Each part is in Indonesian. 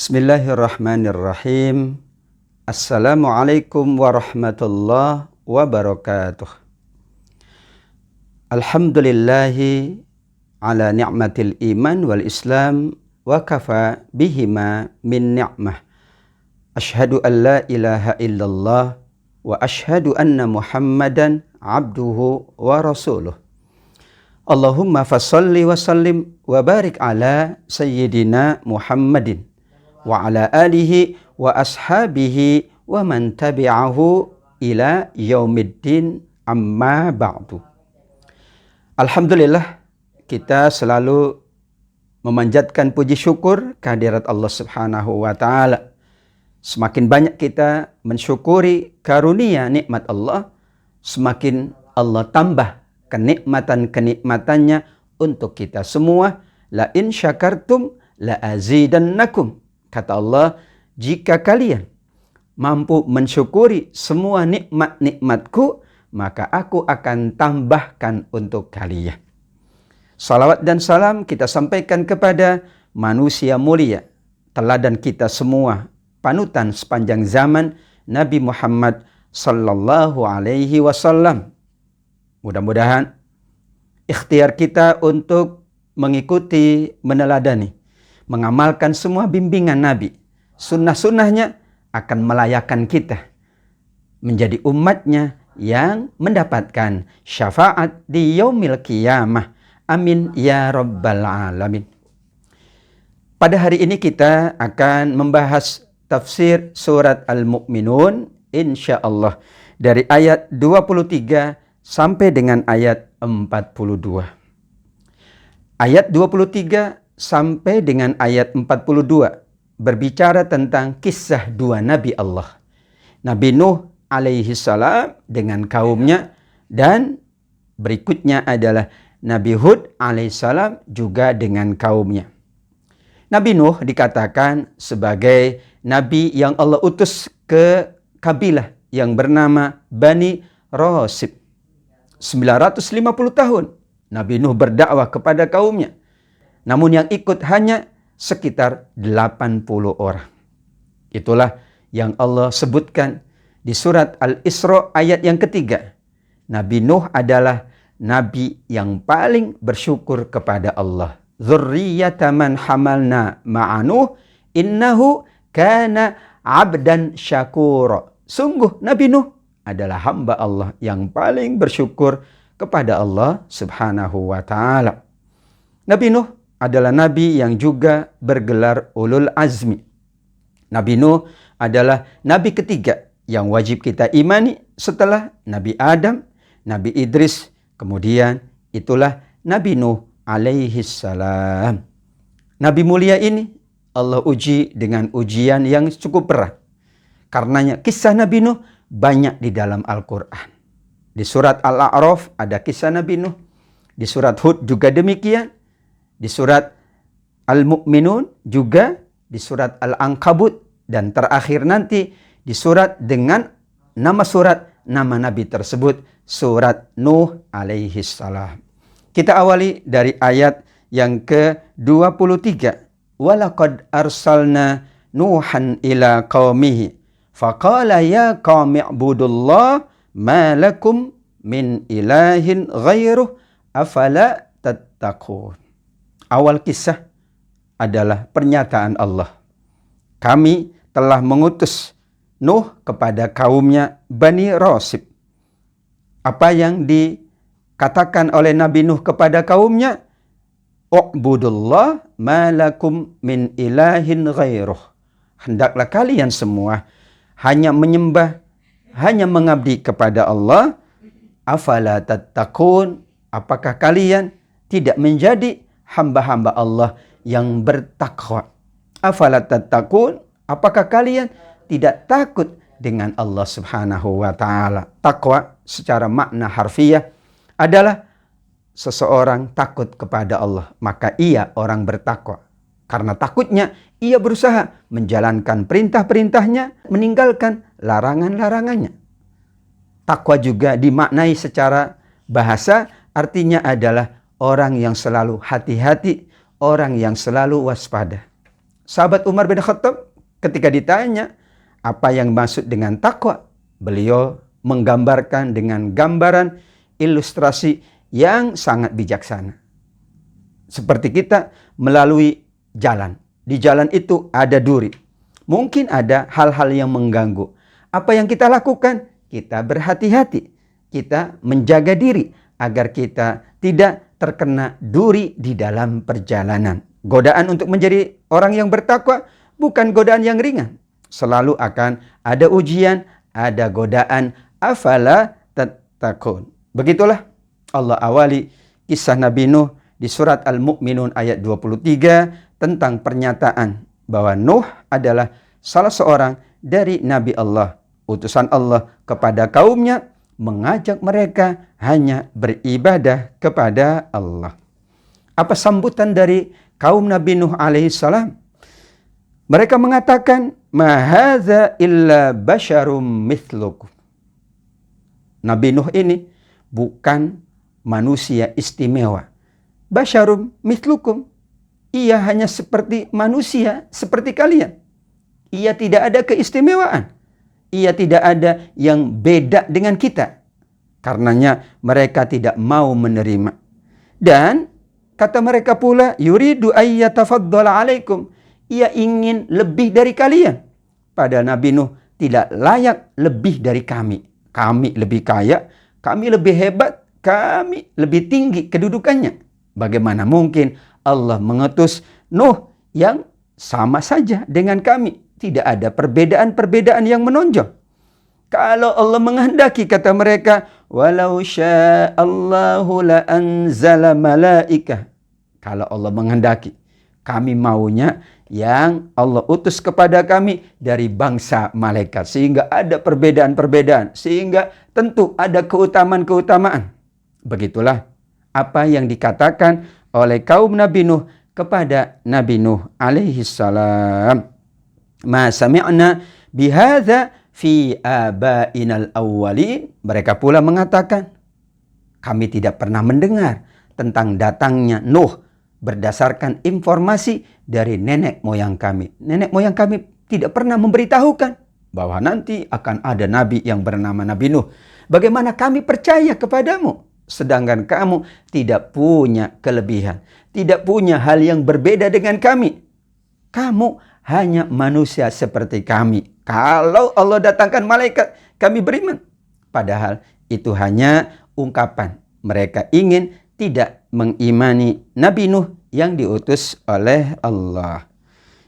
Bismillahirrahmanirrahim. Assalamualaikum warahmatullahi wabarakatuh. Alhamdulillahi ala ni'matil iman wal islam wa kafa bihima min ni'mah. Ashhadu an la ilaha illallah wa ashhadu anna Muhammadan abduhu wa rasuluh. Allahumma fassalli wa sallim wa barik ala sayyidina Muhammadin wa ala alihi wa ashabihi wa man tabi'ahu ila yaumiddin, amma ba'du. Alhamdulillah, kita selalu memanjatkan puji syukur kehadirat Allah Subhanahu wa taala. Semakin banyak kita mensyukuri karunia nikmat Allah, semakin Allah tambah kenikmatan-kenikmatannya untuk kita semua. La in syakartum la azidannakum. Kata Allah, jika kalian mampu mensyukuri semua nikmat-nikmatku, maka aku akan tambahkan untuk kalian. Salawat dan salam kita sampaikan kepada manusia mulia, teladan kita semua, panutan sepanjang zaman, Nabi Muhammad sallallahu alaihi wasallam. Mudah-mudahan ikhtiar kita untuk mengikuti, meneladani, mengamalkan semua bimbingan Nabi, sunnah-sunnahnya akan melayakan kita menjadi umatnya yang mendapatkan syafaat di yaumil qiyamah. Amin ya rabbal alamin. Pada hari ini kita akan membahas tafsir surat Al-Mu'minun insyaallah dari ayat 23 sampai dengan ayat 42. Ayat 23 sampai dengan ayat 42 berbicara tentang kisah dua Nabi Allah. Nabi Nuh alaihi salam dengan kaumnya, dan berikutnya adalah Nabi Hud alaihi salam juga dengan kaumnya. Nabi Nuh dikatakan sebagai Nabi yang Allah utus ke kabilah yang bernama Bani Rasib. 950 tahun Nabi Nuh berdakwah kepada kaumnya. Namun yang ikut hanya sekitar 80 orang. Itulah yang Allah sebutkan di surat Al-Isra ayat yang ketiga. Nabi Nuh adalah Nabi yang paling bersyukur kepada Allah. Dzurriyyata man hamalna ma'a Nuh innahu kana abdan syakura. Sungguh Nabi Nuh adalah hamba Allah yang paling bersyukur kepada Allah Subhanahu wa ta'ala. Nabi Nuh adalah Nabi yang juga bergelar ulul azmi. Nabi Nuh adalah Nabi ketiga yang wajib kita imani setelah Nabi Adam, Nabi Idris, kemudian itulah Nabi Nuh alaihi salam. Nabi mulia ini Allah uji dengan ujian yang cukup berat. Karenanya kisah Nabi Nuh banyak di dalam Al-Quran. Di surat Al-A'raf ada kisah Nabi Nuh. Di surat Hud juga demikian. Di surat Al-Mu'minun juga, di surat Al-Ankabut, dan terakhir nanti di surat dengan nama surat, nama Nabi tersebut, surat Nuh alaihi salam. Kita awali dari ayat yang ke-23. Walaqad arsalna Nuhan ila qaumihi faqala ya qaumi ibudullah ma lakum min ilahin ghairuh afala tattaqun. Awal kisah adalah pernyataan Allah. Kami telah mengutus Nuh kepada kaumnya Bani Rasib. Apa yang dikatakan oleh Nabi Nuh kepada kaumnya? U'budullah ma lakum min ilahin ghairuh. Hendaklah kalian semua hanya menyembah, hanya mengabdi kepada Allah. Afala tattaqun. Apakah kalian tidak menjadi hamba-hamba Allah yang bertakwa? Afala tattaqun, apakah kalian tidak takut dengan Allah Subhanahu wa taala? Takwa secara makna harfiah adalah seseorang takut kepada Allah, maka ia orang bertakwa. Karena takutnya ia berusaha menjalankan perintah-perintahnya, meninggalkan larangan-larangannya. Takwa juga dimaknai secara bahasa, artinya adalah orang yang selalu hati-hati, orang yang selalu waspada. Sahabat Umar bin Khattab ketika ditanya apa yang maksud dengan takwa, beliau menggambarkan dengan gambaran ilustrasi yang sangat bijaksana. Seperti kita melalui jalan. Di jalan itu ada duri. Mungkin ada hal-hal yang mengganggu. Apa yang kita lakukan? Kita berhati-hati. Kita menjaga diri agar kita tidak terkena duri di dalam perjalanan. Godaan untuk menjadi orang yang bertakwa bukan godaan yang ringan. Selalu akan ada ujian, ada godaan. Afala tattaqun. Begitulah Allah awali kisah Nabi Nuh di surat Al-Mu'minun ayat 23 tentang pernyataan bahwa Nuh adalah salah seorang dari Nabi Allah, utusan Allah kepada kaumnya, mengajak mereka hanya beribadah kepada Allah. Apa sambutan dari kaum Nabi Nuh alaihissalam? Mereka mengatakan, "Ma hadza illa basyarum mithlukum." Nabi Nuh ini bukan manusia istimewa. Basyarum mithlukum. Ia hanya seperti manusia, seperti kalian. Ia tidak ada keistimewaan. Ia tidak ada yang beda dengan kita. Karenanya mereka tidak mau menerima. Dan kata mereka pula, yuridu ayyatafaddala alaikum. Ia ingin lebih dari kalian. Padahal Nabi Nuh tidak layak lebih dari kami. Kami lebih kaya, kami lebih hebat, kami lebih tinggi kedudukannya. Bagaimana mungkin Allah mengutus Nuh yang sama saja dengan kami? Tidak ada perbedaan-perbedaan yang menonjol. Kalau Allah menghendaki, kata mereka, walau sya'allahu la anzala malaikah. Kalau Allah menghendaki, kami maunya yang Allah utus kepada kami dari bangsa malaikat. Sehingga ada perbedaan-perbedaan. Sehingga tentu ada keutamaan-keutamaan. Begitulah apa yang dikatakan oleh kaum Nabi Nuh kepada Nabi Nuh alaihi salam. Ma sami'na bihadza fi abainal awwalin. Mereka pula mengatakan, kami tidak pernah mendengar tentang datangnya Nuh berdasarkan informasi dari nenek moyang kami. Nenek moyang kami tidak pernah memberitahukan bahwa nanti akan ada nabi yang bernama Nabi Nuh. Bagaimana kami percaya kepadamu? Sedangkan kamu tidak punya kelebihan, tidak punya hal yang berbeda dengan kami. Kamu hanya manusia seperti kami. Kalau Allah datangkan malaikat, kami beriman. Padahal itu hanya ungkapan. Mereka ingin tidak mengimani Nabi Nuh yang diutus oleh Allah.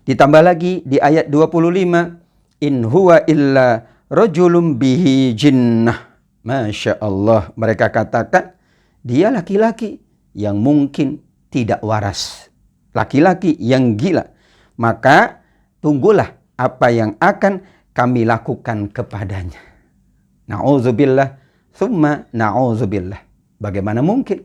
Ditambah lagi di ayat 25, in huwa illa rajulun bihi jinnah. Masya Allah, mereka katakan dia laki-laki yang mungkin tidak waras, laki-laki yang gila. Maka tunggulah apa yang akan kami lakukan kepadanya. Na'udzubillah, thumma na'udzubillah. Bagaimana mungkin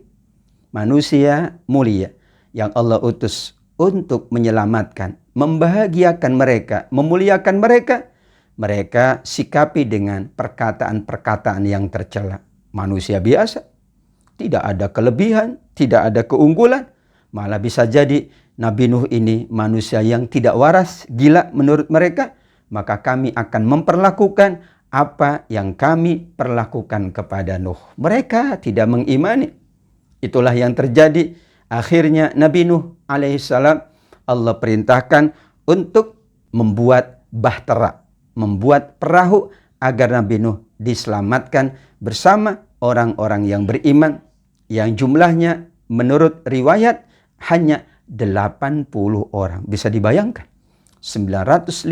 manusia mulia yang Allah utus untuk menyelamatkan, membahagiakan mereka, memuliakan mereka, mereka sikapi dengan perkataan-perkataan yang tercela. Manusia biasa, tidak ada kelebihan, tidak ada keunggulan. Malah bisa jadi Nabi Nuh ini manusia yang tidak waras, gila menurut mereka. Maka kami akan memperlakukan apa yang kami perlakukan kepada Nuh. Mereka tidak mengimani. Itulah yang terjadi. Akhirnya Nabi Nuh alaihissalam Allah perintahkan untuk membuat bahtera, membuat perahu agar Nabi Nuh diselamatkan bersama orang-orang yang beriman yang jumlahnya menurut riwayat hanya 80 orang. Bisa dibayangkan 950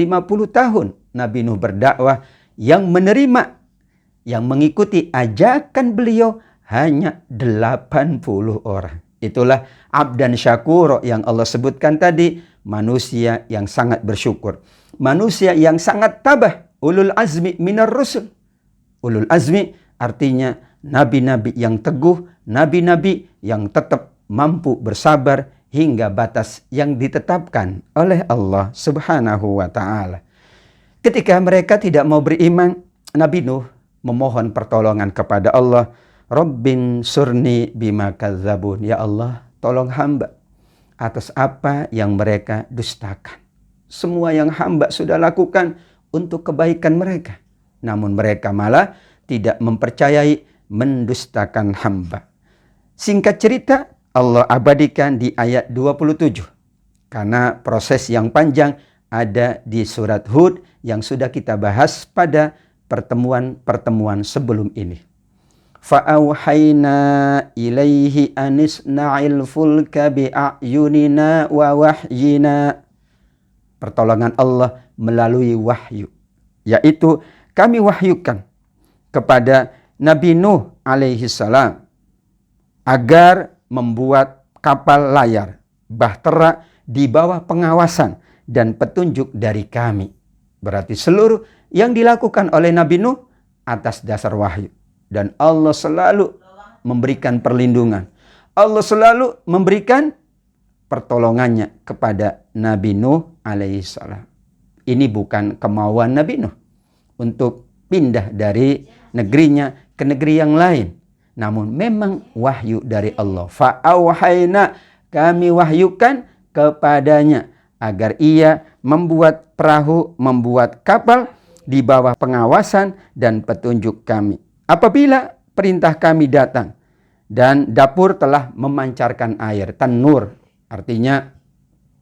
tahun Nabi Nuh berdakwah, yang menerima, yang mengikuti ajakan beliau hanya 80 orang. Itulah abdan syakur yang Allah sebutkan tadi, manusia yang sangat bersyukur. Manusia yang sangat tabah, ulul azmi minar rusul. Ulul azmi artinya nabi-nabi yang teguh, nabi-nabi yang tetap mampu bersabar hingga batas yang ditetapkan oleh Allah Subhanahu wa ta'ala. Ketika mereka tidak mau beriman, Nabi Nuh memohon pertolongan kepada Allah. Rabbin surni bima kadzabun. Ya Allah, tolong hamba atas apa yang mereka dustakan. Semua yang hamba sudah lakukan untuk kebaikan mereka. Namun mereka malah tidak mempercayai, mendustakan hamba. Singkat cerita, Allah abadikan di ayat 27. Karena proses yang panjang ada di surat Hud yang sudah kita bahas pada pertemuan-pertemuan sebelum ini. Fa'auhayna ilaihi anisna'il fulka bi'ayunina wa wahyina. Pertolongan Allah melalui wahyu, yaitu kami wahyukan kepada Nabi Nuh alaihi salam agar membuat kapal layar bahtera di bawah pengawasan dan petunjuk dari kami. Berarti seluruh yang dilakukan oleh Nabi Nuh atas dasar wahyu. Dan Allah selalu memberikan perlindungan. Allah selalu memberikan pertolongannya kepada Nabi Nuh alaihissalam. Ini bukan kemauan Nabi Nuh untuk pindah dari negerinya ke negeri yang lain. Namun memang wahyu dari Allah. Fa'auhayna, kami wahyukan kepadanya agar ia membuat perahu, membuat kapal di bawah pengawasan dan petunjuk kami. Apabila perintah kami datang dan dapur telah memancarkan air, tanur, artinya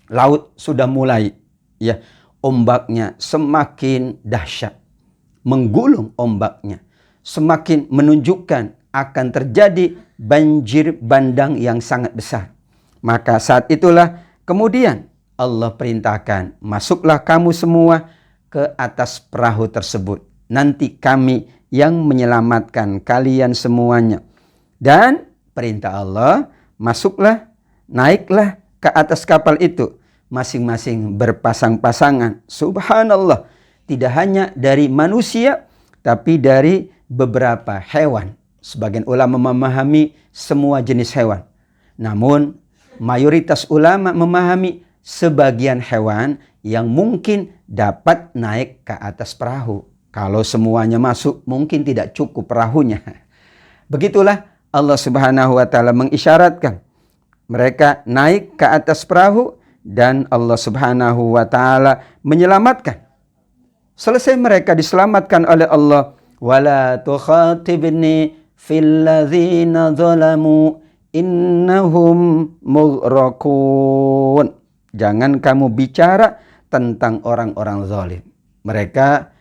laut sudah mulai ya ombaknya semakin dahsyat, menggulung ombaknya, semakin menunjukkan akan terjadi banjir bandang yang sangat besar. Maka saat itulah kemudian Allah perintahkan, masuklah kamu semua ke atas perahu tersebut. Nanti kami yang menyelamatkan kalian semuanya. Dan perintah Allah, masuklah, naiklah ke atas kapal itu. Masing-masing berpasang-pasangan. Subhanallah. Tidak hanya dari manusia, tapi dari beberapa hewan. Sebagian ulama memahami semua jenis hewan. Namun mayoritas ulama memahami sebagian hewan yang mungkin dapat naik ke atas perahu. Kalau semuanya masuk, mungkin tidak cukup perahunya. Begitulah Allah Subhanahu wa Ta'ala mengisyaratkan. Mereka naik ke atas perahu dan Allah Subhanahu wa Ta'ala menyelamatkan. Selesai mereka diselamatkan oleh Allah. Wala tukhatibni fil ladzina zalamu innahum mughraqun. Jangan kamu bicara tentang orang-orang zalim. Mereka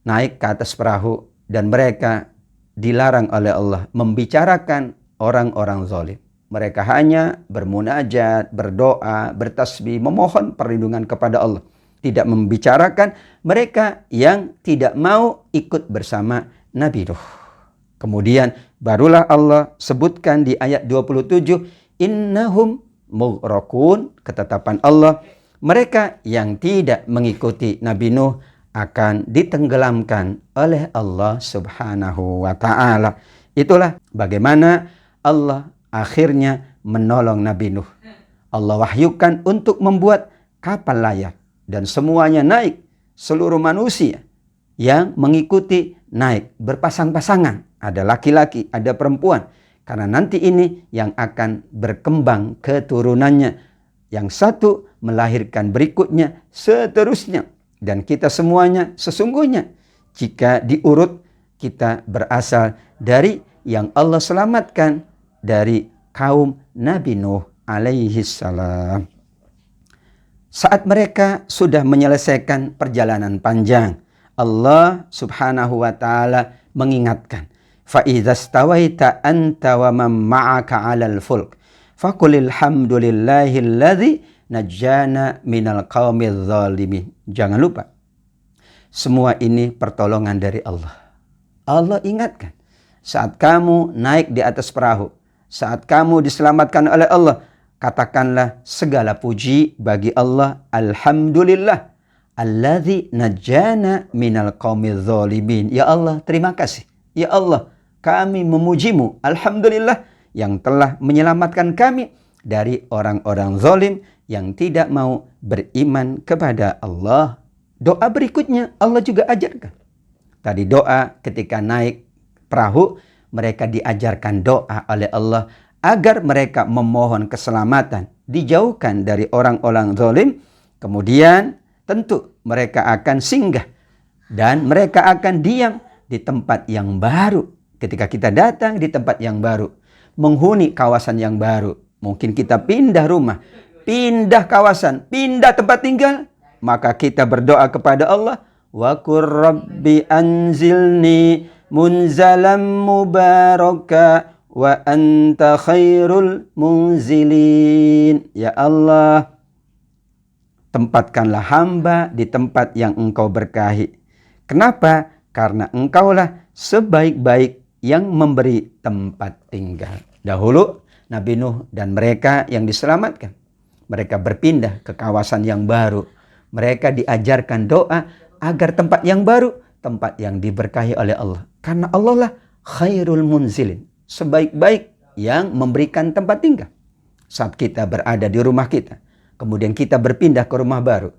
naik ke atas perahu dan mereka dilarang oleh Allah membicarakan orang-orang zalim. Mereka hanya bermunajat, berdoa, bertasbih, memohon perlindungan kepada Allah. Tidak membicarakan mereka yang tidak mau ikut bersama Nabi Nuh. Kemudian barulah Allah sebutkan di ayat 27, innahum mughraqun, ketetapan Allah, mereka yang tidak mengikuti Nabi Nuh akan ditenggelamkan oleh Allah Subhanahu wa Ta'ala. Itulah bagaimana Allah akhirnya menolong Nabi Nuh. Allah wahyukan untuk membuat kapal layar dan semuanya naik, seluruh manusia yang mengikuti naik berpasang-pasangan. Ada laki-laki, ada perempuan. Karena nanti ini yang akan berkembang keturunannya. Yang satu melahirkan berikutnya, seterusnya. Dan kita semuanya sesungguhnya jika diurut kita berasal dari yang Allah selamatkan dari kaum Nabi Nuh alaihi salam. Saat mereka sudah menyelesaikan perjalanan panjang, Allah Subhanahu wa Ta'ala mengingatkan, fa idza stawaita anta wa man ma'aka 'alal fulk faqulil hamdulillahilladzi najjana minal qaumidz zalimin. Jangan lupa, semua ini pertolongan dari Allah. Allah ingatkan, saat kamu naik di atas perahu, saat kamu diselamatkan oleh Allah, katakanlah segala puji bagi Allah, alhamdulillah alladzi najjana minal qaumidz zalimin. Ya Allah, terima kasih. Ya Allah, kami memujimu, alhamdulillah, yang telah menyelamatkan kami dari orang-orang zalim yang tidak mau beriman kepada Allah. Doa berikutnya Allah juga ajarkan. Tadi doa ketika naik perahu, mereka diajarkan doa oleh Allah agar mereka memohon keselamatan, dijauhkan dari orang-orang zalim. Kemudian tentu mereka akan singgah dan mereka akan diam di tempat yang baru. Ketika kita datang di tempat yang baru, menghuni kawasan yang baru, mungkin kita pindah rumah, pindah kawasan, pindah tempat tinggal, maka kita berdoa kepada Allah, wa qur rabbi anzilni munzalam mubaraka wa anta khairul munzilin. Ya Allah, tempatkanlah hamba di tempat yang engkau berkahi. Kenapa? Karena engkaulah sebaik-baik yang memberi tempat tinggal. Dahulu Nabi Nuh dan mereka yang diselamatkan, mereka berpindah ke kawasan yang baru. Mereka diajarkan doa agar tempat yang baru, tempat yang diberkahi oleh Allah. Karena Allah lah khairul munzilin, sebaik-baik yang memberikan tempat tinggal. Saat kita berada di rumah kita, kemudian kita berpindah ke rumah baru,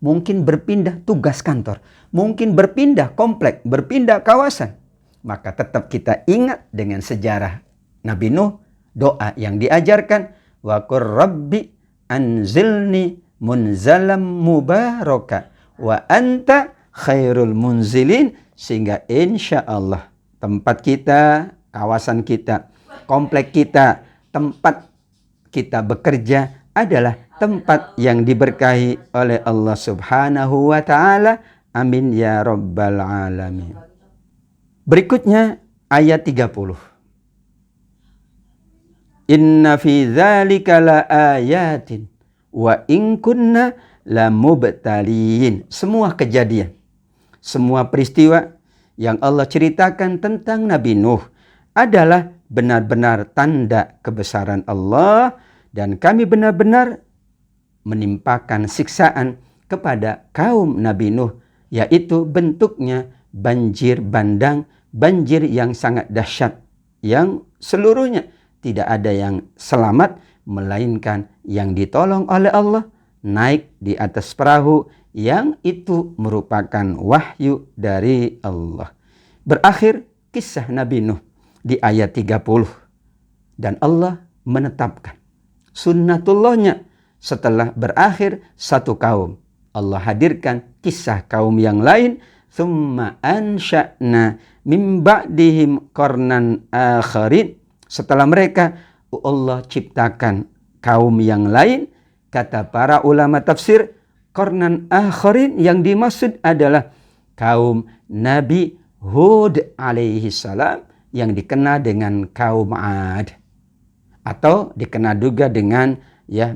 mungkin berpindah tugas kantor, mungkin berpindah komplek, berpindah kawasan, maka tetap kita ingat dengan sejarah Nabi Nuh, doa yang diajarkan, wa qur rabbi anzilni munzalam mubaraka wa anta khairul munzilin, sehingga insya Allah tempat kita, kawasan kita, komplek kita, tempat kita bekerja adalah tempat yang diberkahi oleh Allah Subhanahu wa ta'ala. Amin ya rabbal alamin. Berikutnya ayat 30. Inna fi dzalika la ayatin wa in kunna lamubtaliin. Semua kejadian, semua peristiwa yang Allah ceritakan tentang Nabi Nuh adalah benar-benar tanda kebesaran Allah, dan kami benar-benar menimpakan siksaan kepada kaum Nabi Nuh, yaitu bentuknya banjir bandang, banjir yang sangat dahsyat, yang seluruhnya tidak ada yang selamat, melainkan yang ditolong oleh Allah naik di atas perahu yang itu merupakan wahyu dari Allah. Berakhir kisah Nabi Nuh di ayat 30. Dan Allah menetapkan sunnatullahnya, setelah berakhir satu kaum, Allah hadirkan kisah kaum yang lain. Tsumma ansha'na min ba'dihim qarnan akharin. Setelah mereka Allah ciptakan kaum yang lain. Kata para ulama tafsir, qarnan akharin yang dimaksud adalah kaum Nabi Hud alaihi salam, yang dikenal dengan kaum Ad, atau dikenal juga dengan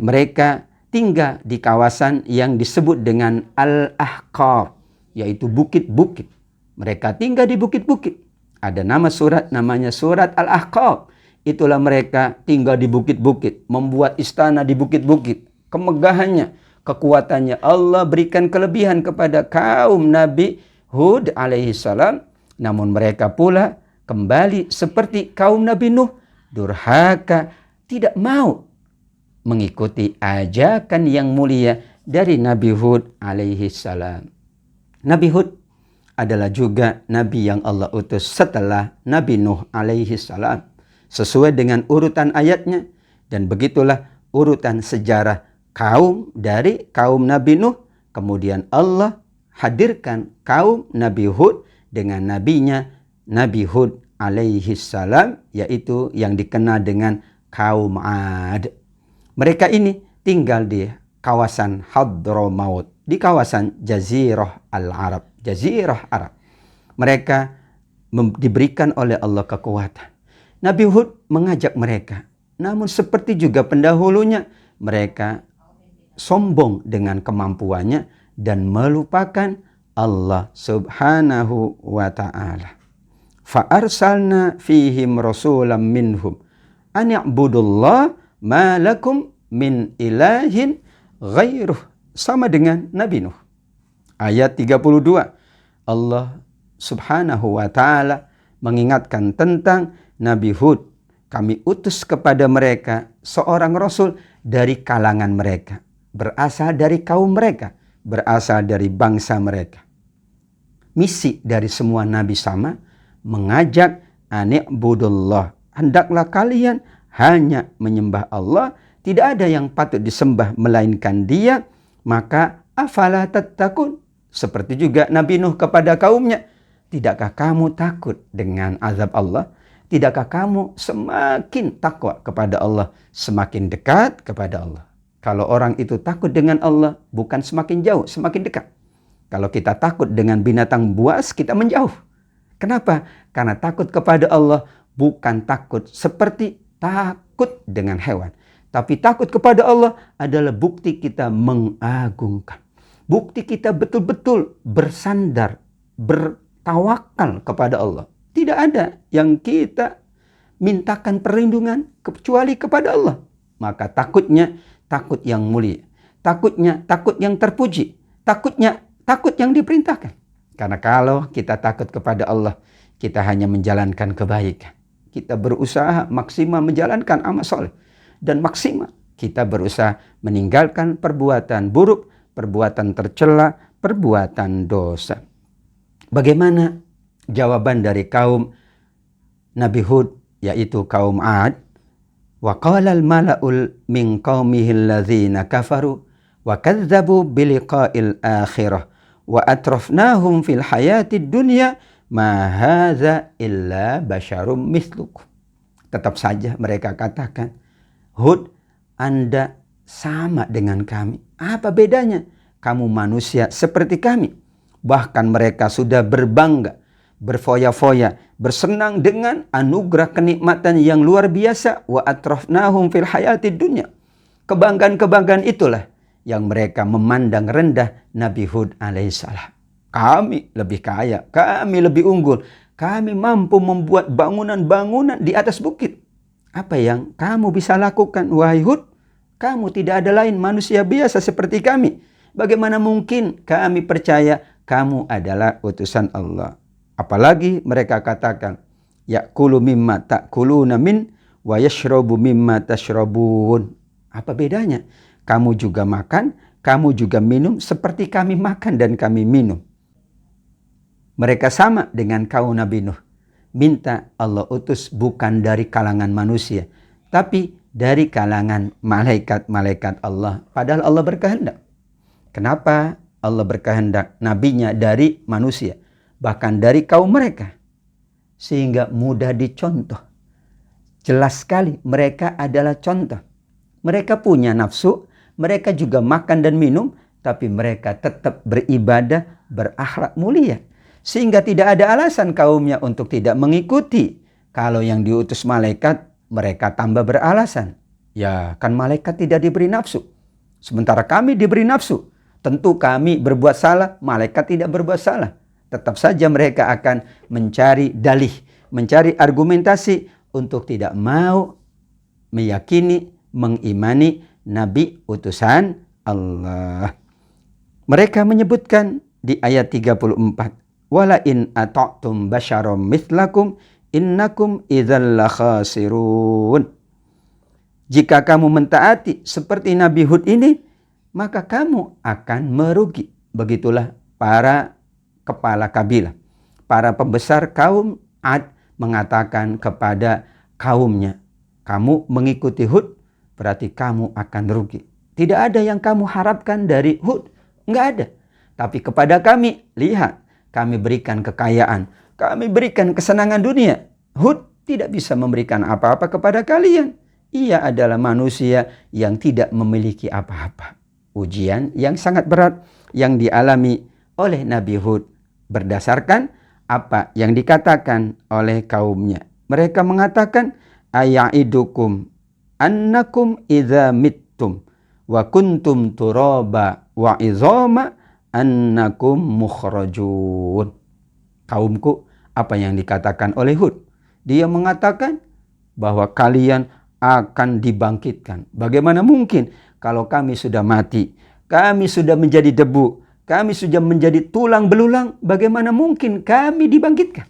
mereka tinggal di kawasan yang disebut dengan Al-Ahqaf, yaitu bukit-bukit. Mereka tinggal di bukit-bukit. Ada nama surat namanya surat Al-Ahqaf. Itulah mereka tinggal di bukit-bukit, membuat istana di bukit-bukit. Kemegahannya, kekuatannya Allah berikan kelebihan kepada kaum Nabi Hud alaihi salam. Namun mereka pula kembali seperti kaum Nabi Nuh, durhaka, tidak mau mengikuti ajakan yang mulia dari Nabi Hud alaihi salam. Nabi Hud adalah juga Nabi yang Allah utus setelah Nabi Nuh alaihi salam, sesuai dengan urutan ayatnya. Dan begitulah urutan sejarah kaum dari kaum Nabi Nuh. Kemudian Allah hadirkan kaum Nabi Hud dengan nabinya Nabi Hud alaihi salam, yaitu yang dikenal dengan kaum Ad. Mereka ini tinggal di kawasan Hadramaut, di kawasan Jazirah Al-Arab, Jazirah Arab. Mereka diberikan oleh Allah kekuatan. Nabi Hud mengajak mereka, namun seperti juga pendahulunya, mereka sombong dengan kemampuannya dan melupakan Allah Subhanahu wa ta'ala. Fa'arsalna fihim rasulam minhum an ya'budullah ma lakum min ilahin ghairuh. Sama dengan Nabi Nuh. Ayat 32. Allah Subhanahu wa ta'ala mengingatkan tentang Nabi Hud. Kami utus kepada mereka seorang rasul dari kalangan mereka, berasal dari kaum mereka, berasal dari bangsa mereka. Misi dari semua nabi sama, mengajak ani'budullah, hendaklah kalian hanya menyembah Allah, tidak ada yang patut disembah melainkan Dia. Maka afala tattaqun. Seperti juga Nabi Nuh kepada kaumnya, tidakkah kamu takut dengan azab Allah? Tidakkah kamu semakin takwa kepada Allah, semakin dekat kepada Allah? Kalau orang itu takut dengan Allah, bukan semakin jauh, semakin dekat. Kalau kita takut dengan binatang buas, kita menjauh. Kenapa? Karena takut kepada Allah bukan takut seperti takut dengan hewan. Tapi takut kepada Allah adalah bukti kita mengagungkan. Bukti kita betul-betul bersandar, bertawakal kepada Allah. Tidak ada yang kita mintakan perlindungan kecuali kepada Allah. Maka takutnya takut yang mulia. Takutnya takut yang terpuji. Takutnya takut yang diperintahkan. Karena kalau kita takut kepada Allah, kita hanya menjalankan kebaikan. Kita berusaha maksimal menjalankan amal soleh. Dan maksimal kita berusaha meninggalkan perbuatan buruk, perbuatan tercela, perbuatan dosa. Bagaimana jawaban dari kaum Nabi Hud, yaitu kaum 'Ad? Wa qala al-mala'ul min qaumihi allazina kafaru wa kadzdzabu biliqa'il akhirah wa atrafnahum fil hayatid dunya ma hadza illa basyarum mislukum. Tetap saja mereka katakan, Hud, Anda sama dengan kami. Apa bedanya? Kamu manusia seperti kami. Bahkan mereka sudah berbangga, berfoya-foya, bersenang dengan anugerah kenikmatan yang luar biasa. Wa atrafnahum fil hayatid dunya. Kebanggaan-kebanggaan itulah yang mereka memandang rendah Nabi Hud alaihissalam. Kami lebih kaya, kami lebih unggul, kami mampu membuat bangunan-bangunan di atas bukit. Apa yang kamu bisa lakukan, wahai Hud? Kamu tidak ada lain manusia biasa seperti kami. Bagaimana mungkin kami percaya kamu adalah utusan Allah? Apalagi mereka katakan, ya'kulu mimma ta'kuluna min wa yashrabu mimma tashrabun. Apa bedanya? Kamu juga makan, kamu juga minum seperti kami makan dan kami minum. Mereka sama dengan kaum Nabi Nuh. Minta Allah utus bukan dari kalangan manusia, tapi dari kalangan malaikat-malaikat Allah. Padahal Allah berkehendak. Kenapa Allah berkehendak nabinya dari manusia, bahkan dari kaum mereka? Sehingga mudah dicontoh. Jelas sekali mereka adalah contoh. Mereka punya nafsu, mereka juga makan dan minum, tapi mereka tetap beribadah, berakhlak mulia. Sehingga tidak ada alasan kaumnya untuk tidak mengikuti. Kalau yang diutus malaikat, mereka tambah beralasan. Ya, kan malaikat tidak diberi nafsu. Sementara kami diberi nafsu. Tentu kami berbuat salah, malaikat tidak berbuat salah. Tetap saja mereka akan mencari dalih, mencari argumentasi untuk tidak mau meyakini, mengimani Nabi utusan Allah. Mereka menyebutkan di ayat 34, wala in ata'tum basyaram mithlakum innakum idzal lakhasirun. Jika kamu mentaati seperti Nabi Hud ini, maka kamu akan merugi. Begitulah para kepala kabilah, para pembesar kaum 'Ad mengatakan kepada kaumnya, kamu mengikuti Hud, berarti kamu akan rugi. Tidak ada yang kamu harapkan dari Hud, enggak ada. Tapi kepada kami, lihat, kami berikan kekayaan, kami berikan kesenangan dunia. Hud tidak bisa memberikan apa-apa kepada kalian. Ia adalah manusia yang tidak memiliki apa-apa. Ujian yang sangat berat yang dialami oleh Nabi Hud berdasarkan apa yang dikatakan oleh kaumnya. Mereka mengatakan, aya'idukum annakum idza mittum wa kuntum turaba wa izama annakum mukhrajun. Kaumku, apa yang dikatakan oleh Hud? Dia mengatakan bahwa kalian akan dibangkitkan. Bagaimana mungkin kalau kami sudah mati, kami sudah menjadi debu, kami sudah menjadi tulang belulang, bagaimana mungkin kami dibangkitkan?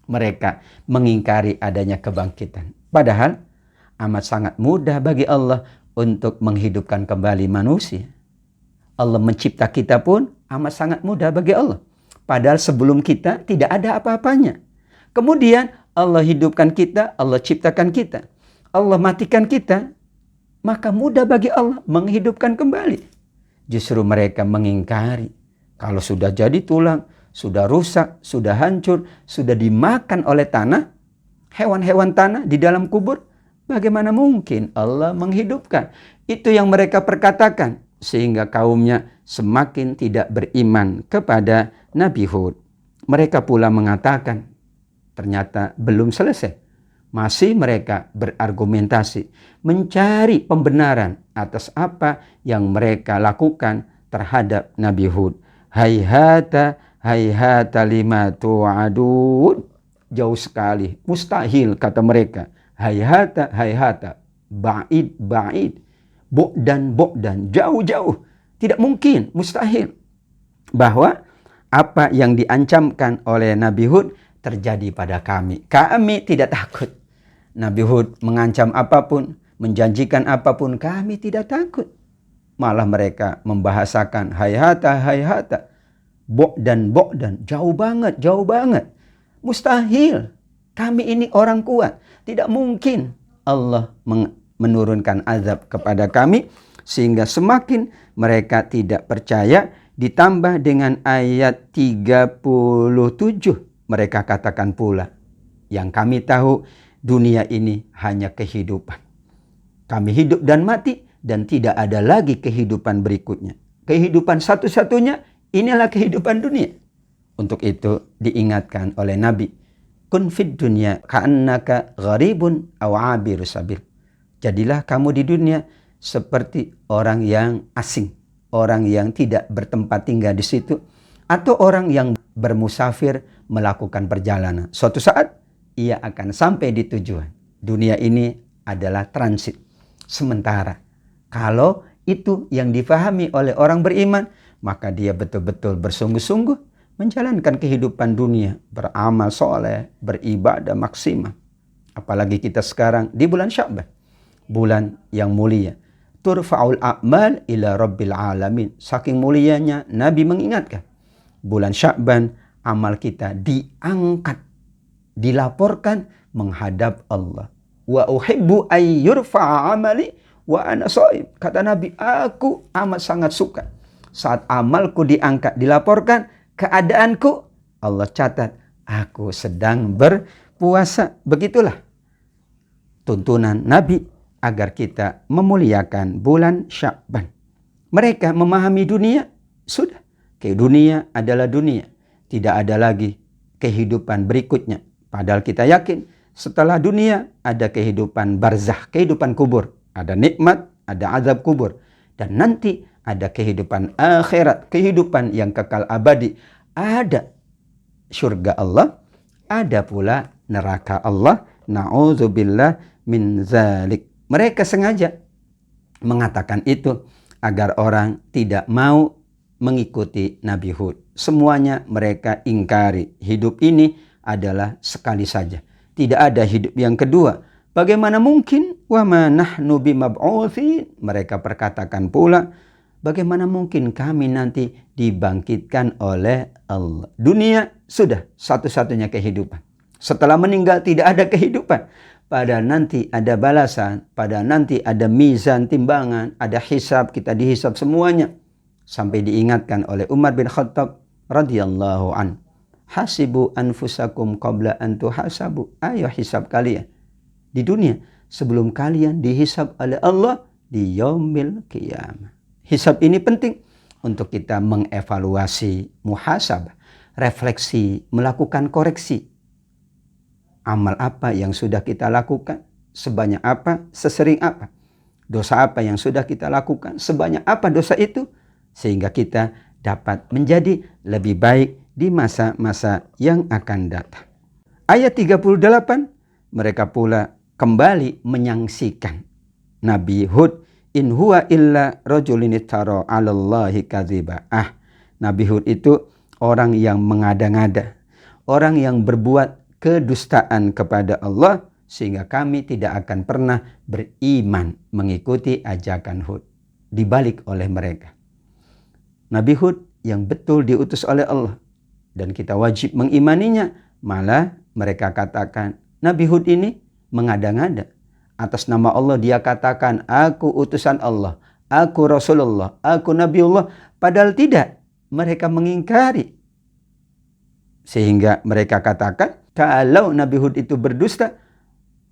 Mereka mengingkari adanya kebangkitan. Padahal amat sangat mudah bagi Allah untuk menghidupkan kembali manusia. Allah mencipta kita pun amat sangat mudah bagi Allah. Padahal sebelum kita tidak ada apa-apanya. Kemudian Allah hidupkan kita, Allah ciptakan kita. Allah matikan kita, maka mudah bagi Allah menghidupkan kembali. Justru mereka mengingkari. Kalau sudah jadi tulang, sudah rusak, sudah hancur, sudah dimakan oleh tanah, hewan-hewan tanah di dalam kubur, bagaimana mungkin Allah menghidupkan? Itu yang mereka perkatakan, sehingga kaumnya semakin tidak beriman kepada Nabi Hud. Mereka pula mengatakan, ternyata belum selesai. Masih mereka berargumentasi, mencari pembenaran atas apa yang mereka lakukan terhadap Nabi Hud. Hayhata, hayhata lima tu'adun. Jauh sekali, mustahil kata mereka. Hayhata, hayhata, ba'id, ba'id. Bu'dan, bu'dan, jauh-jauh. Tidak mungkin, mustahil. Bahwa apa yang diancamkan oleh Nabi Hud terjadi pada kami. Kami tidak takut. Nabi Hud mengancam apapun, menjanjikan apapun, kami tidak takut. Malah mereka membahasakan hayhata, hayhata, bu'dan, bu'dan, jauh banget, jauh banget. Mustahil. Kami ini orang kuat. Tidak mungkin Allah menurunkan azab kepada kami, sehingga semakin mereka tidak percaya. Ditambah dengan ayat 37, mereka katakan pula, yang kami tahu dunia ini hanya kehidupan. Kami hidup dan mati dan tidak ada lagi kehidupan berikutnya. Kehidupan satu-satunya inilah kehidupan dunia. Untuk itu diingatkan oleh Nabi, kun fid dunya ka'annaka gharibun aw 'abiru sabil. Jadilah kamu di dunia seperti orang yang asing, orang yang tidak bertempat tinggal di situ, atau orang yang bermusafir melakukan perjalanan. Suatu saat ia akan sampai di tujuan. Dunia ini adalah transit sementara. Kalau itu yang difahami oleh orang beriman, maka dia betul-betul bersungguh-sungguh menjalankan kehidupan dunia, beramal soleh, beribadah maksimal. Apalagi kita sekarang di bulan Sya'ban, bulan yang mulia. Turfa'ul a'mal ila rabbil alamin. Saking mulianya Nabi mengingatkan, bulan Sya'ban amal kita diangkat, dilaporkan menghadap Allah. Wa uhibbu ay yurfa'a amali wa ana shaim. Kata Nabi, aku amat sangat suka saat amalku diangkat, dilaporkan, keadaanku Allah catat aku sedang berpuasa. Begitulah tuntunan Nabi agar kita memuliakan bulan Sya'ban. Mereka memahami dunia, sudah. Dunia adalah dunia. Tidak ada lagi kehidupan berikutnya. Padahal kita yakin setelah dunia ada kehidupan barzah, kehidupan kubur. Ada nikmat, ada azab kubur. Dan nanti ada kehidupan akhirat, kehidupan yang kekal abadi. Ada surga Allah, ada pula neraka Allah. Na'udzubillah min zalik. Mereka sengaja mengatakan itu agar orang tidak mau mengikuti Nabi Hud. Semuanya mereka ingkari. Hidup ini adalah sekali saja. Tidak ada hidup yang kedua. Bagaimana mungkin? Wa ma nahnu bimab'utsin. Mereka perkatakan pula, bagaimana mungkin kami nanti dibangkitkan oleh Allah? Dunia sudah satu-satunya kehidupan. Setelah meninggal tidak ada kehidupan. Pada nanti ada balasan, pada nanti ada mizan, timbangan, ada hisab, kita dihisab semuanya. Sampai diingatkan oleh Umar bin Khattab radhiyallahu an. Hasibu anfusakum qabla an tuhasabu. Ayo hisab kalian di dunia sebelum kalian dihisab oleh Allah di yaumil qiyamah. Hisab ini penting untuk kita mengevaluasi, muhasabah, refleksi, melakukan koreksi. Amal apa yang sudah kita lakukan, sebanyak apa, sesering apa. Dosa apa yang sudah kita lakukan, sebanyak apa dosa itu, sehingga kita dapat menjadi lebih baik di masa-masa yang akan datang. Ayat 38, mereka pula kembali menyaksikan Nabi Hud, in huwa illa rajulun iftara 'alallahi kadziba. Nabi Hud itu orang yang mengada-ngada, orang yang berbuat kedustaan kepada Allah, sehingga kami tidak akan pernah beriman mengikuti ajakan Hud. Dibalik oleh mereka. Nabi Hud yang betul diutus oleh Allah dan kita wajib mengimaninya, malah mereka katakan Nabi Hud ini mengada-ngada. Atas nama Allah dia katakan, aku utusan Allah, aku Rasulullah, aku Nabiullah. Padahal tidak, mereka mengingkari. Sehingga mereka katakan, kalau Nabi Hud itu berdusta,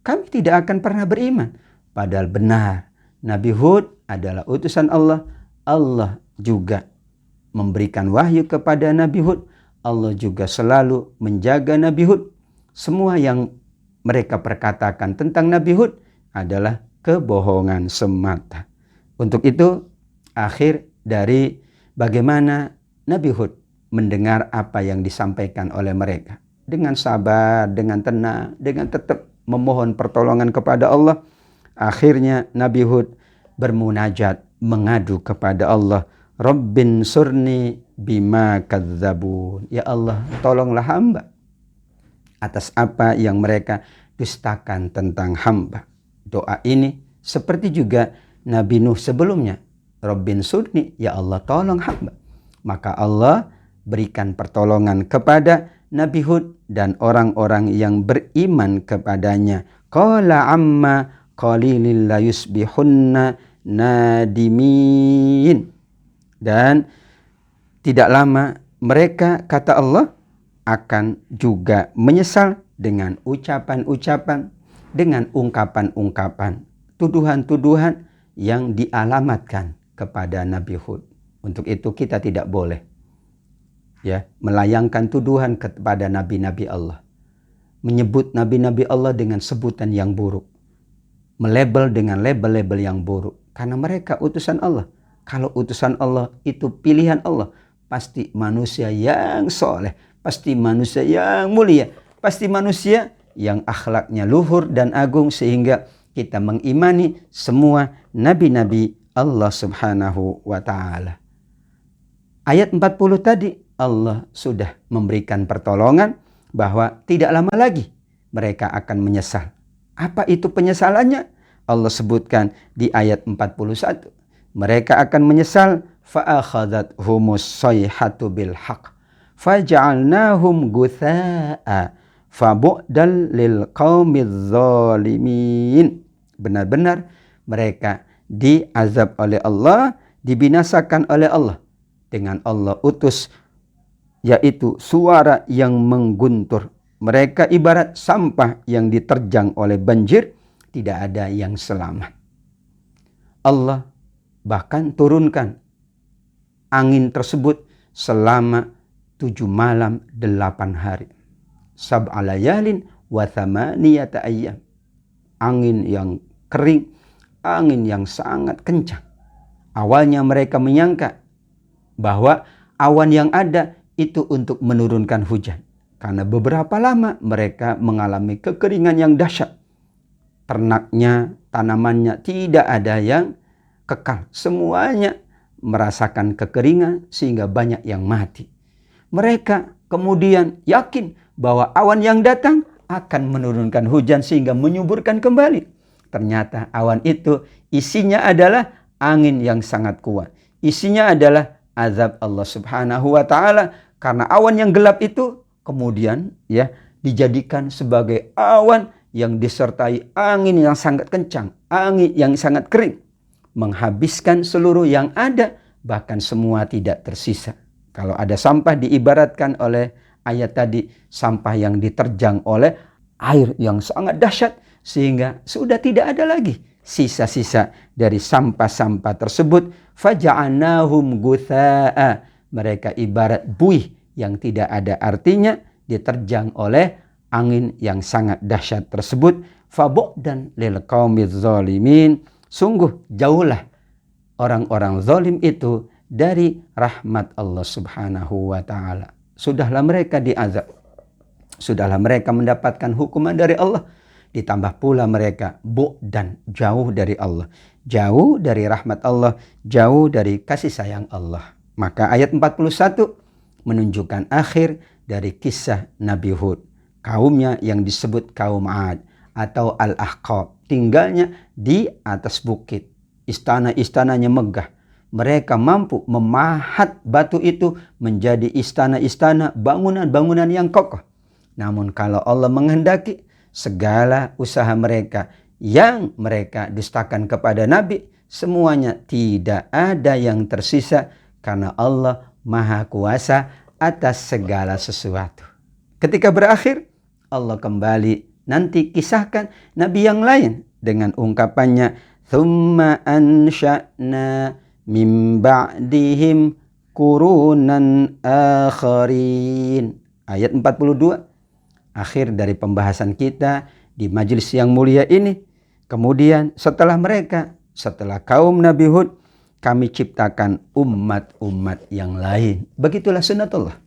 kami tidak akan pernah beriman. Padahal benar, Nabi Hud adalah utusan Allah. Allah juga memberikan wahyu kepada Nabi Hud. Allah juga selalu menjaga Nabi Hud. Semua yang mereka perkatakan tentang Nabi Hud adalah kebohongan semata. Untuk itu, akhir dari bagaimana Nabi Hud mendengar apa yang disampaikan oleh mereka. Dengan sabar, dengan tenang, dengan tetap memohon pertolongan kepada Allah. Akhirnya Nabi Hud bermunajat, mengadu kepada Allah. Rabbin surni bima kadzabun. Ya Allah, tolonglah hamba atas apa yang mereka dustakan tentang hamba. Doa ini seperti juga Nabi Nuh sebelumnya. Rabbin surni, ya Allah tolong hamba. Maka Allah berikan pertolongan kepada Nabi Hud dan orang-orang yang beriman kepadanya. Qala amma qalilin la yusbihunna nadimin. Dan tidak lama mereka, kata Allah, akan juga menyesal dengan ucapan-ucapan, dengan ungkapan-ungkapan, tuduhan-tuduhan yang dialamatkan kepada Nabi Hud. Untuk itu kita tidak boleh melayangkan tuduhan kepada nabi-nabi Allah. Menyebut nabi-nabi Allah dengan sebutan yang buruk. Melabel dengan label-label yang buruk. Karena mereka utusan Allah. Kalau utusan Allah itu pilihan Allah, pasti manusia yang soleh, pasti manusia yang mulia, pasti manusia yang akhlaknya luhur dan agung, sehingga kita mengimani semua nabi-nabi Allah subhanahu wa ta'ala. Ayat 40 tadi Allah sudah memberikan pertolongan bahwa tidak lama lagi mereka akan menyesal. Apa itu penyesalannya? Allah sebutkan di ayat 41. Mereka akan menyesal. فَأَخَذَتْهُمُ الصَّيْحَةُ بِالْحَقِّ فَجَعَلْنَاهُمْ غُثَاءً فَبُعْدًا لِلْقَوْمِ الظَّالِمِينَ. Benar-benar mereka diazab oleh Allah, dibinasakan oleh Allah. Dengan Allah utus, yaitu suara yang mengguntur. Mereka ibarat sampah yang diterjang oleh banjir, tidak ada yang selamat. Allah bahkan turunkan angin tersebut selama 7 malam 8 hari. Sab'a layalin wa thamaniyata ayyam. Angin yang kering, angin yang sangat kencang. Awalnya mereka menyangka bahwa awan yang ada itu untuk menurunkan hujan. Karena beberapa lama mereka mengalami kekeringan yang dahsyat. Ternaknya, tanamannya tidak ada yang kekal. Semuanya merasakan kekeringan sehingga banyak yang mati. Mereka kemudian yakin bahwa awan yang datang akan menurunkan hujan sehingga menyuburkan kembali. Ternyata awan itu isinya adalah angin yang sangat kuat. Isinya adalah azab Allah subhanahu wa ta'ala. Karena awan yang gelap itu kemudian dijadikan sebagai awan yang disertai angin yang sangat kencang, angin yang sangat kering, menghabiskan seluruh yang ada, bahkan semua tidak tersisa. Kalau ada sampah diibaratkan oleh ayat tadi, sampah yang diterjang oleh air yang sangat dahsyat, sehingga sudah tidak ada lagi sisa-sisa dari sampah-sampah tersebut. Faja'annahum gutha'a. Mereka ibarat buih yang tidak ada artinya, diterjang oleh angin yang sangat dahsyat tersebut. Fabu'dan lil qaumiz zalimin. Sungguh jauhlah orang-orang zalim itu dari rahmat Allah subhanahu wa ta'ala. Sudahlah mereka diazab. Sudahlah mereka mendapatkan hukuman dari Allah. Ditambah pula mereka bu'dan, jauh dari Allah. Jauh dari rahmat Allah. Jauh dari kasih sayang Allah. Maka ayat 41 menunjukkan akhir dari kisah Nabi Hud. Kaumnya yang disebut kaum Ad atau Al-Ahqab. Tinggalnya di atas bukit. Istana-istananya megah. Mereka mampu memahat batu itu menjadi istana-istana, bangunan-bangunan yang kokoh. Namun kalau Allah menghendaki, segala usaha mereka yang mereka dustakan kepada Nabi, semuanya tidak ada yang tersisa karena Allah Maha Kuasa atas segala sesuatu. Ketika berakhir, Allah kembali nanti kisahkan nabi yang lain dengan ungkapannya, "Tsumma ansha'na min ba'dihim qurunan akharin." Ayat 42. Akhir dari pembahasan kita di majelis yang mulia ini. Kemudian setelah kaum Nabi Hud, kami ciptakan umat-umat yang lain. Begitulah sunnatullah.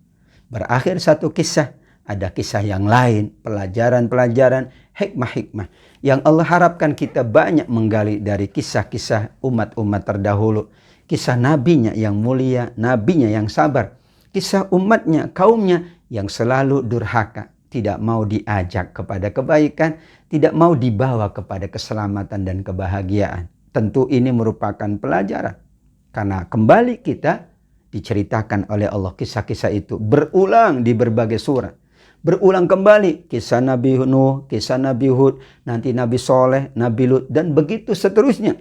Berakhir satu kisah, ada kisah yang lain, pelajaran-pelajaran, hikmah-hikmah. Yang Allah harapkan kita banyak menggali dari kisah-kisah umat-umat terdahulu. Kisah nabinya yang mulia, nabinya yang sabar. Kisah umatnya, kaumnya yang selalu durhaka. Tidak mau diajak kepada kebaikan, tidak mau dibawa kepada keselamatan dan kebahagiaan. Tentu ini merupakan pelajaran. Karena kembali kita diceritakan oleh Allah kisah-kisah itu. Berulang di berbagai surat. Berulang kembali kisah Nabi Nuh, kisah Nabi Hud, nanti Nabi Soleh, Nabi Lut, dan begitu seterusnya.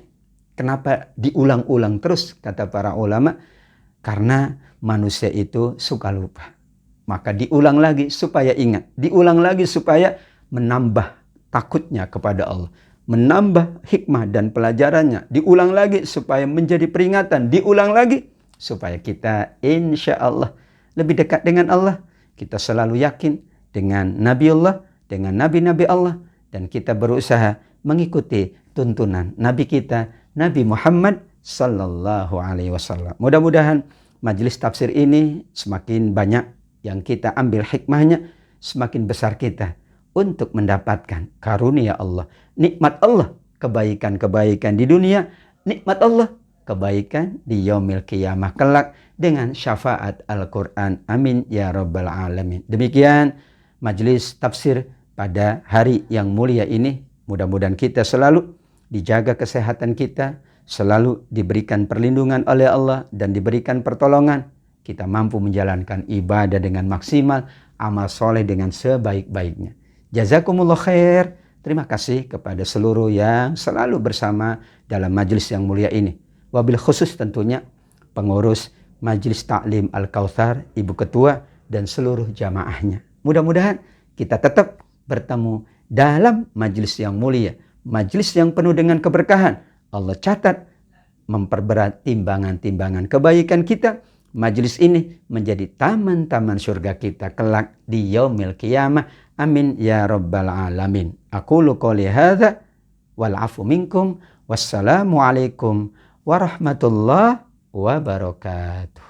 Kenapa diulang-ulang terus, kata para ulama? Karena manusia itu suka lupa. Maka diulang lagi supaya ingat. Diulang lagi supaya menambah takutnya kepada Allah. Menambah hikmah dan pelajarannya. Diulang lagi supaya menjadi peringatan. Diulang lagi supaya kita insya Allah lebih dekat dengan Allah. Kita selalu yakin dengan Nabi Allah, dengan Nabi-Nabi Allah. Dan kita berusaha mengikuti tuntunan Nabi kita, Nabi Muhammad Sallallahu Alaihi Wasallam. Mudah-mudahan majelis tafsir ini semakin banyak yang kita ambil hikmahnya, semakin besar kita untuk mendapatkan karunia Allah, nikmat Allah, kebaikan-kebaikan di dunia, nikmat Allah, kebaikan di yaumil qiyamah kelak dengan syafaat Al-Quran. Amin ya rabbal alamin. Demikian majelis tafsir pada hari yang mulia ini. Mudah-mudahan kita selalu dijaga kesehatan kita, selalu diberikan perlindungan oleh Allah dan diberikan pertolongan. Kita mampu menjalankan ibadah dengan maksimal, amal soleh dengan sebaik-baiknya. Jazakumullah khair. Terima kasih kepada seluruh yang selalu bersama dalam majelis yang mulia ini. Wabil khusus tentunya pengurus Majelis Ta'lim Al-Kautsar, Ibu Ketua, dan seluruh jamaahnya. Mudah-mudahan kita tetap bertemu dalam majelis yang mulia. Majelis yang penuh dengan keberkahan. Allah catat memperberat timbangan-timbangan kebaikan kita. Majelis ini menjadi taman-taman surga kita kelak di yaumil qiyamah. Amin ya rabbal alamin. Aqulu qouli hadza wal afu minkum. Wassalamu alaikum warahmatullahi wabarakatuh.